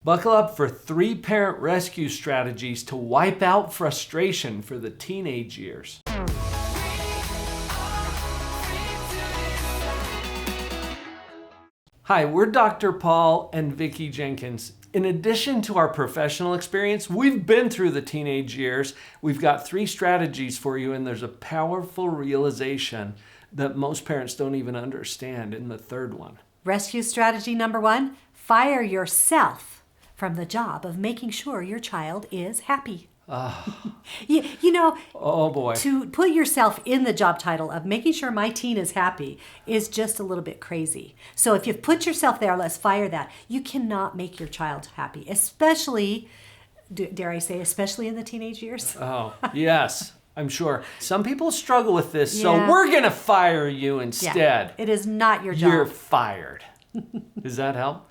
Buckle up for 3 parent rescue strategies to wipe out frustration for the teenage years. Hi, we're Dr. Paul and Vicki Jenkins. In addition to our professional experience, we've been through the teenage years. We've got 3 strategies for you, and there's a powerful realization that most parents don't even understand in the third one. Rescue strategy number 1, fire yourself from the job of making sure your child is happy. You know, oh boy. To put yourself in the job title of making sure my teen is happy is just a little bit crazy. So if you've put yourself there, let's fire that. You cannot make your child happy, especially, dare I say, especially in the teenage years. Oh, yes, I'm sure. Some people struggle with this, so we're going to fire you instead. Yeah, it is not your job. You're fired. Does that help?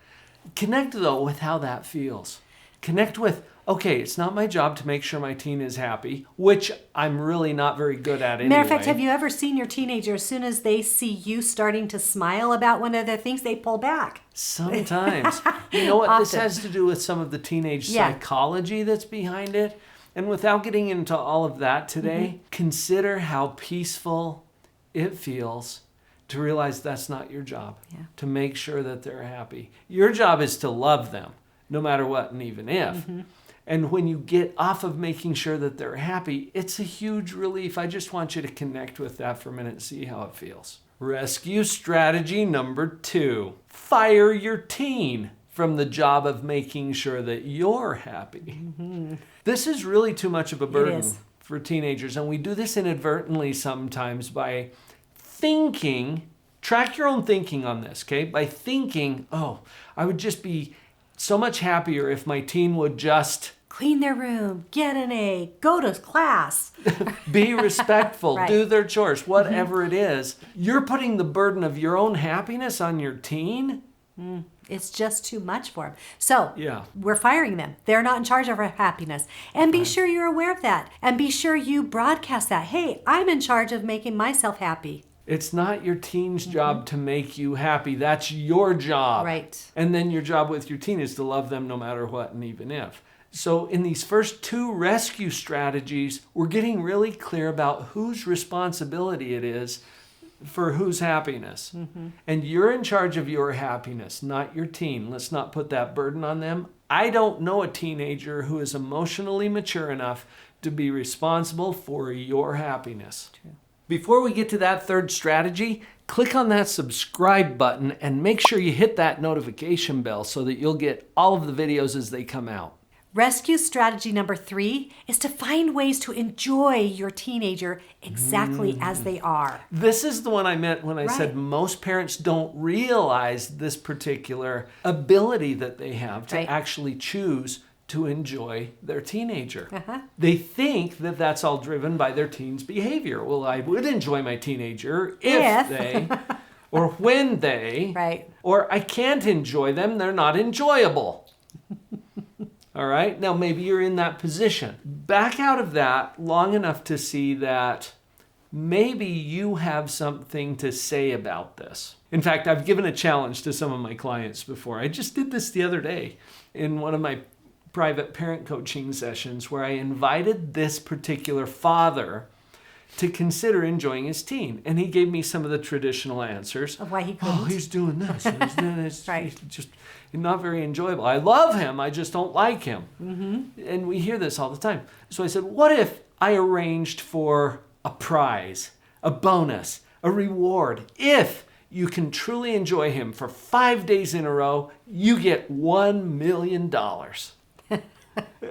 Connect, though, with how that feels. Connect with, okay, it's not my job to make sure my teen is happy, which I'm really not very good at anyway. Matter of fact, have you ever seen your teenager, as soon as they see you starting to smile about one of their things, they pull back? Sometimes. You know what? Often. This has to do with some of the teenage psychology that's behind it. And without getting into all of that today, consider how peaceful it feels to realize that's not your job, to make sure that they're happy. Your job is to love them, no matter what and even if. And when you get off of making sure that they're happy, it's a huge relief. I just want you to connect with that for a minute and see how it feels. Rescue strategy number 2, fire your teen from the job of making sure that you're happy. This is really too much of a burden for teenagers, and we do this inadvertently sometimes by thinking, track your own thinking on this, okay? By thinking, oh, I would just be so much happier if my teen would just clean their room, get an A, go to class, be respectful, do their chores, whatever it is. You're putting the burden of your own happiness on your teen. It's just too much for them. So we're firing them. They're not in charge of our happiness. And be sure you're aware of that. And be sure you broadcast that. Hey, I'm in charge of making myself happy. It's not your teen's job to make you happy. That's your job. Right. And then your job with your teen is to love them no matter what and even if. So in these first 2 rescue strategies, we're getting really clear about whose responsibility it is for whose happiness. And you're in charge of your happiness, not your teen. Let's not put that burden on them. I don't know a teenager who is emotionally mature enough to be responsible for your happiness. True. Before we get to that third strategy, click on that subscribe button and make sure you hit that notification bell so that you'll get all of the videos as they come out. Rescue strategy number 3 is to find ways to enjoy your teenager exactly as they are. This is the one I meant when I said most parents don't realize this particular ability that they have to actually choose to enjoy their teenager. They think that that's all driven by their teen's behavior. Well, I would enjoy my teenager if they, or when they, or I can't enjoy them, they're not enjoyable. All right, now maybe you're in that position. Back out of that long enough to see that maybe you have something to say about this. In fact, I've given a challenge to some of my clients before. I just did this the other day in one of my private parent coaching sessions where I invited this particular father to consider enjoying his teen. And he gave me some of the traditional answers. Of why he couldn't. Oh, he's doing this. And he's doing this. He's just not very enjoyable. I love him. I just don't like him. And we hear this all the time. So I said, what if I arranged for a prize, a bonus, a reward? If you can truly enjoy him for 5 days in a row, you get $1 million.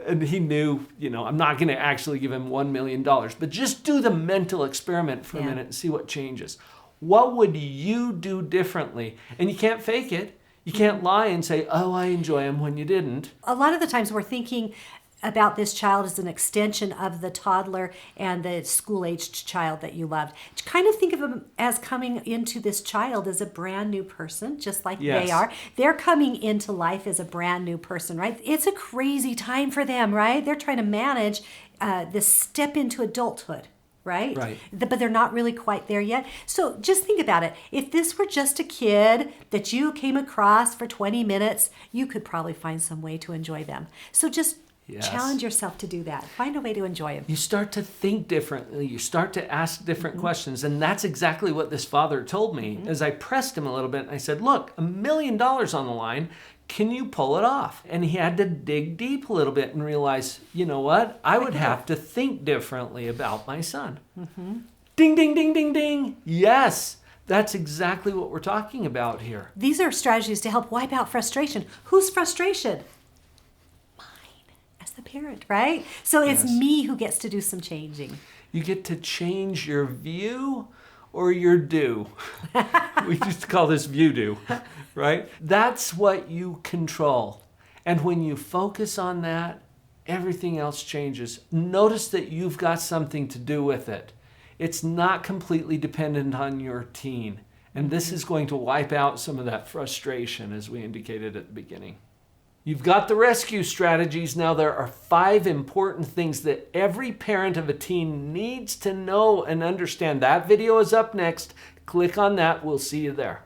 And he knew, I'm not going to actually give him $1 million, but just do the mental experiment for a minute and see what changes. What would you do differently? And you can't fake it. You can't lie and say, oh, I enjoy him when you didn't. A lot of the times we're thinking about this child as an extension of the toddler and the school-aged child that you loved. Kind of think of them as coming into this child as a brand new person, just like they are. They're coming into life as a brand new person, right? It's a crazy time for them, right? They're trying to manage this step into adulthood. right? Right. But they're not really quite there yet. So just think about it. If this were just a kid that you came across for 20 minutes, you could probably find some way to enjoy them. So just challenge yourself to do that. Find a way to enjoy them. You start to think differently. You start to ask different questions. And that's exactly what this father told me as I pressed him a little bit. And I said, look, $1 million on the line. Can you pull it off? And he had to dig deep a little bit and realize, you know what? I would have to think differently about my son. Ding, ding, ding, ding, ding. Yes, that's exactly what we're talking about here. These are strategies to help wipe out frustration. Whose frustration? Mine as the parent, right? So it's me who gets to do some changing. You get to change your view or your do. We used to call this view-do, right? That's what you control. And when you focus on that, everything else changes. Notice that you've got something to do with it. It's not completely dependent on your teen. And this is going to wipe out some of that frustration, as we indicated at the beginning. You've got the rescue strategies. Now there are 5 important things that every parent of a teen needs to know and understand. That video is up next. Click on that. We'll see you there.